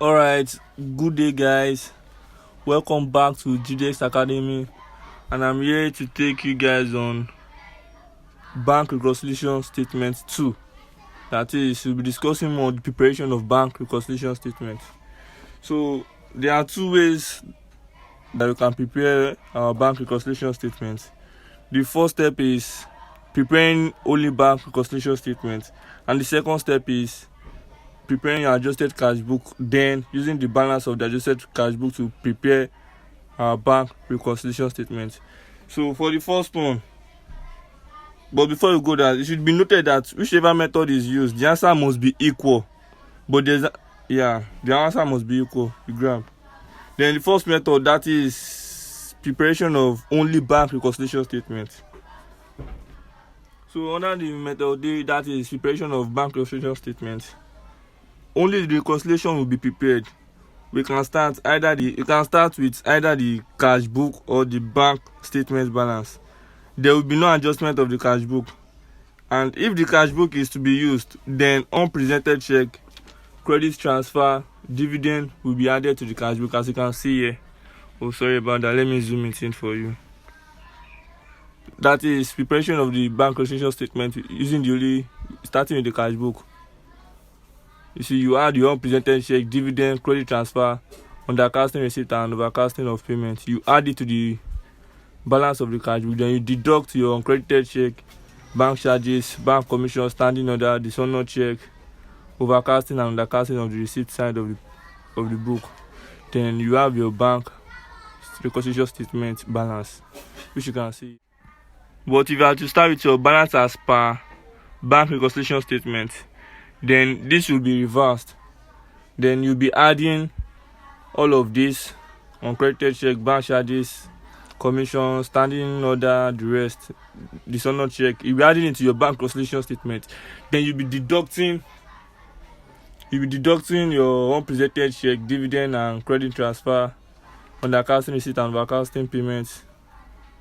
Alright, good day guys. Welcome back to GDX Academy, and I'm here to take you guys on bank reconciliation statement 2. That is, we'll be discussing more the preparation of bank reconciliation statement. So there are two ways that we can prepare our bank reconciliation statement. The first step is preparing only bank reconciliation statement, and the second step is preparing your adjusted cash book, then using the balance of the adjusted cash book to prepare our bank reconciliation statement. So for the first one, but before you go there, it should be noted that whichever method is used, the answer must be equal. But the answer must be equal. You grab. Then the first method, that is preparation of only bank reconciliation statement. So under the method D, that is preparation of bank reconciliation statement, only the reconciliation will be prepared. You can start with either the cash book or the bank statement balance. There will be no adjustment of the cash book, and if the cash book is to be used, then unpresented check, credit transfer, dividend will be added to the cash book, as you can see here. Oh, sorry about that. Let me zoom it in for you. That is preparation of the bank reconciliation statement starting with the cash book. You see, you add your unpresented check, dividend, credit transfer, undercasting receipt, and overcasting of payment. You add it to the balance of the cash book. Then you deduct your uncredited check, bank charges, bank commission, standing order, dishonored check, overcasting and undercasting of the receipt side of the book. Then you have your bank reconciliation statement balance, which you can see. But if you have to start with your balance as per bank reconciliation statement, then this will be reversed. Then you'll be adding all of this: uncredited check, bank charges, commission, standing order, the rest, dishonored check. You'll be adding it to your bank reconciliation statement. Then you'll be deducting your unpresented check, dividend and credit transfer, undercasting receipt and overcasting payments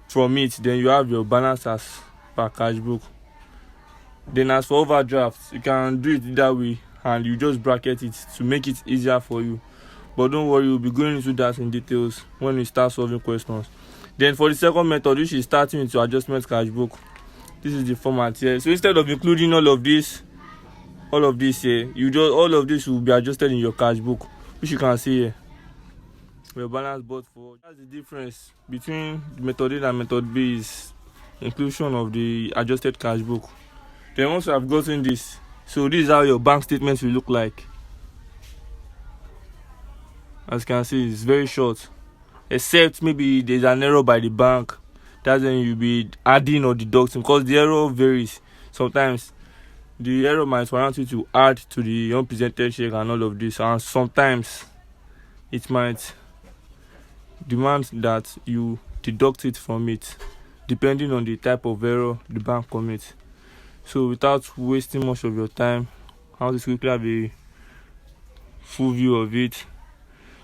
from it. Then you have your balance as per cash book. Then as for overdrafts, you can do it that way, and you just bracket it to make it easier for you. But don't worry, we'll be going into that in details when we start solving questions. Then for the second method, which is starting with your adjustment cash book, this is the format here. So instead of including all of this here, all of this will be adjusted in your cash book, which you can see here. Your balance but for that's the difference between the method A and method B, is inclusion of the adjusted cash book. Then once you have gotten this, so this is how your bank statements will look like. As you can see, it's very short, except maybe there's an error by the bank. That's when you'll be adding or deducting, because the error varies. Sometimes the error might warrant you to add to the unpresented check and all of this, and sometimes it might demand that you deduct it from it, depending on the type of error the bank commits. So without wasting much of your time, I want to quickly have a full view of it.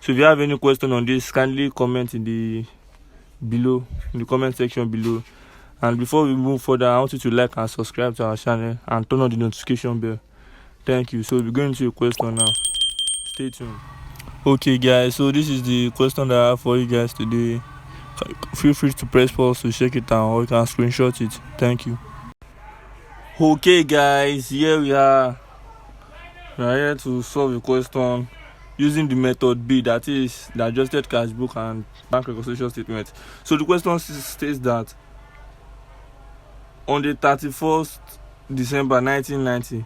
So if you have any question on this, kindly comment in the comment section below. And before we move further, I want you to like and subscribe to our channel and turn on the notification bell. Thank you. So we'll be going to a question now. Stay tuned. Okay guys, so this is the question that I have for you guys today. Feel free to press pause to check it out, or you can screenshot it. Thank you. Okay guys, here we are. We are here to solve a question using the method B, that is the adjusted cash book and bank reconciliation statement. So the question states that on the 31st December 1990,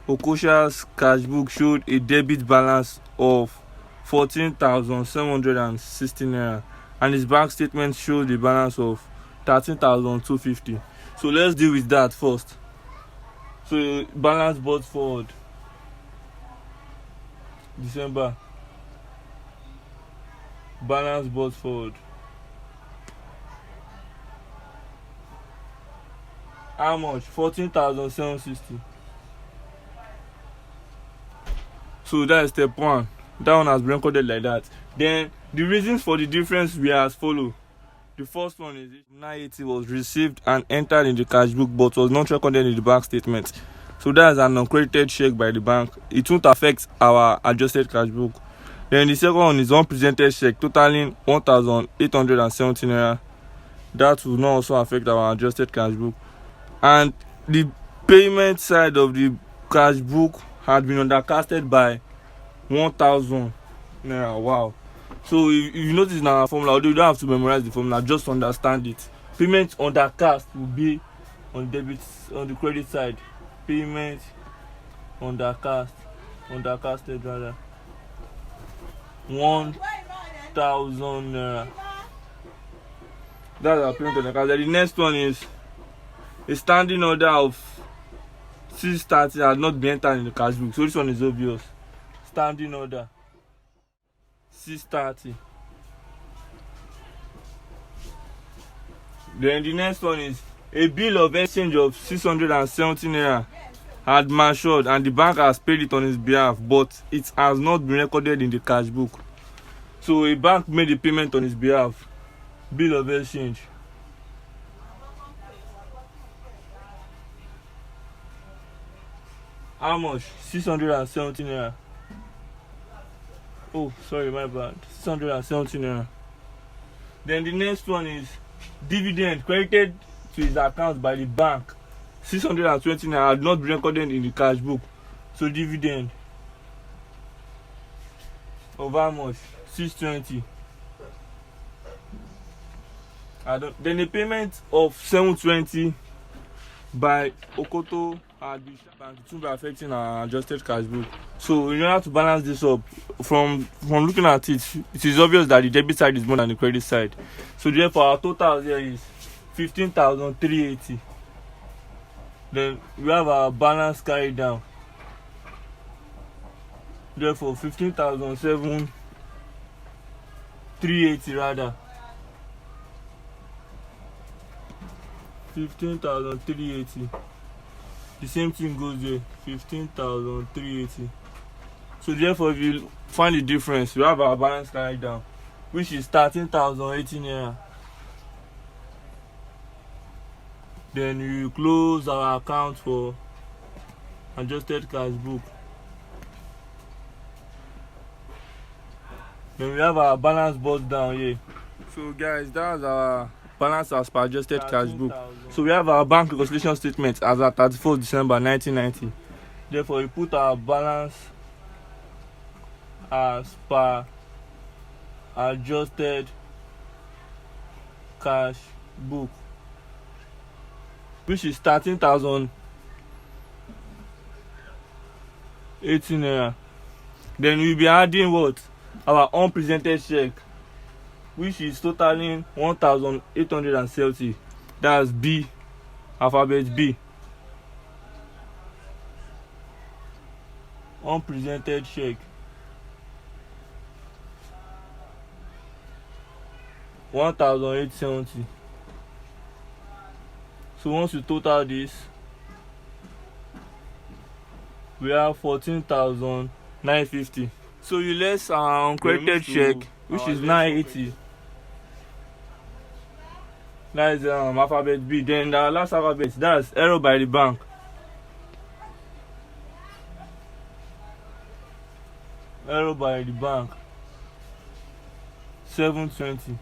Okosha's cash book showed a debit balance of 14,760 naira, and his bank statement showed a balance of 13,250. So let's deal with that first. So balance brought forward December, balance brought forward. How much? 14,760. So that is step one. That one has been recorded like that. Then the reasons for the difference were as follow. The first one is 980 was received and entered in the cash book but was not recorded in the bank statement. So that's an uncredited check by the bank. It won't affect our adjusted cash book. Then the second one is unpresented check totaling 1,870 naira. That will not also affect our adjusted cash book. And the payment side of the cash book had been undercasted by 1,000 naira. Wow. So if you notice in our formula, although you don't have to memorize the formula, just understand it. Payment undercast will be on the credit side. Payment undercasted rather 1,000 naira. That's our payment undercast. The next one is a standing order of 630 has not been entered in the cash book. So this one is obvious. Standing order 630. Then the next one is a bill of exchange of 670 naira had matured and the bank has paid it on his behalf, but it has not been recorded in the cash book. So a bank made the payment on his behalf. Bill of exchange. How much? 670 naira. Oh, sorry, my bad. 670 naira. Then the next one is dividend credited to his account by the bank. 620 naira had not been recorded in the cash book. So dividend of how much? 620. Then the payment of 720 by Okoto had been bank to be affecting our adjusted cash book. So in order to balance this up, from looking at it, it is obvious that the debit side is more than the credit side. So therefore our total here is 15,380. Then we have our balance carried down. Therefore 15,380 rather. 15,380. The same thing goes there. 15,380. So therefore, if you find the difference, we have our balance carried down, which is 13,080 naira. Then we close our account for adjusted cash book. Then we have our balance brought down here. So guys, that's our balance as per adjusted cash book. So we have our bank reconciliation statement as at 31st December 1990. Therefore, we put our balance as per adjusted cash book, which is 13,080 naira. Then we'll be adding what? Our unpresented check, which is totaling 1,870. That's B, alphabet B. Unpresented check 1,870. So once you total this, we have 14,950. So you less our uncredited check, which is 980. That is alphabet B. Then the last alphabet, that's error by the bank. Error by the bank 720. You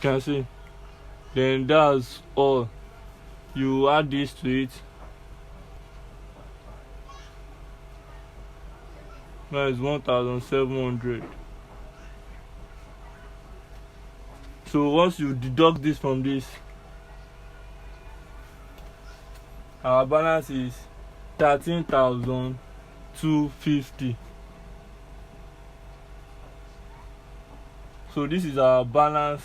can see. Then that's all. You add this to it. That is 1,700. So once you deduct this from this, our balance is 13,250. So this is our balance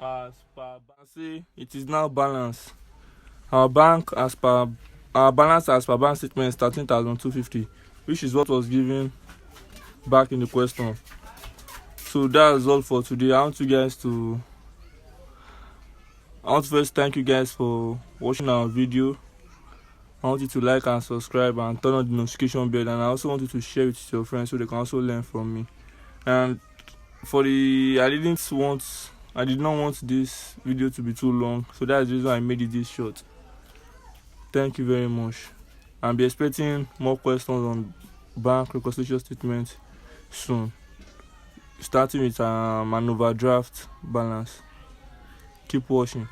as per say it is now balanced. Our balance as per bank statement is 13,250, which is what was given back in the question. So that's all for today. I want to first thank you guys for watching our video. I want you to like and subscribe and turn on the notification bell, and I also want you to share it with your friends so they can also learn from me. And I did not want this video to be too long, so that's the reason I made it this short. Thank you very much. and be expecting more questions on bank reconciliation statement soon, starting with an overdraft balance. Keep watching.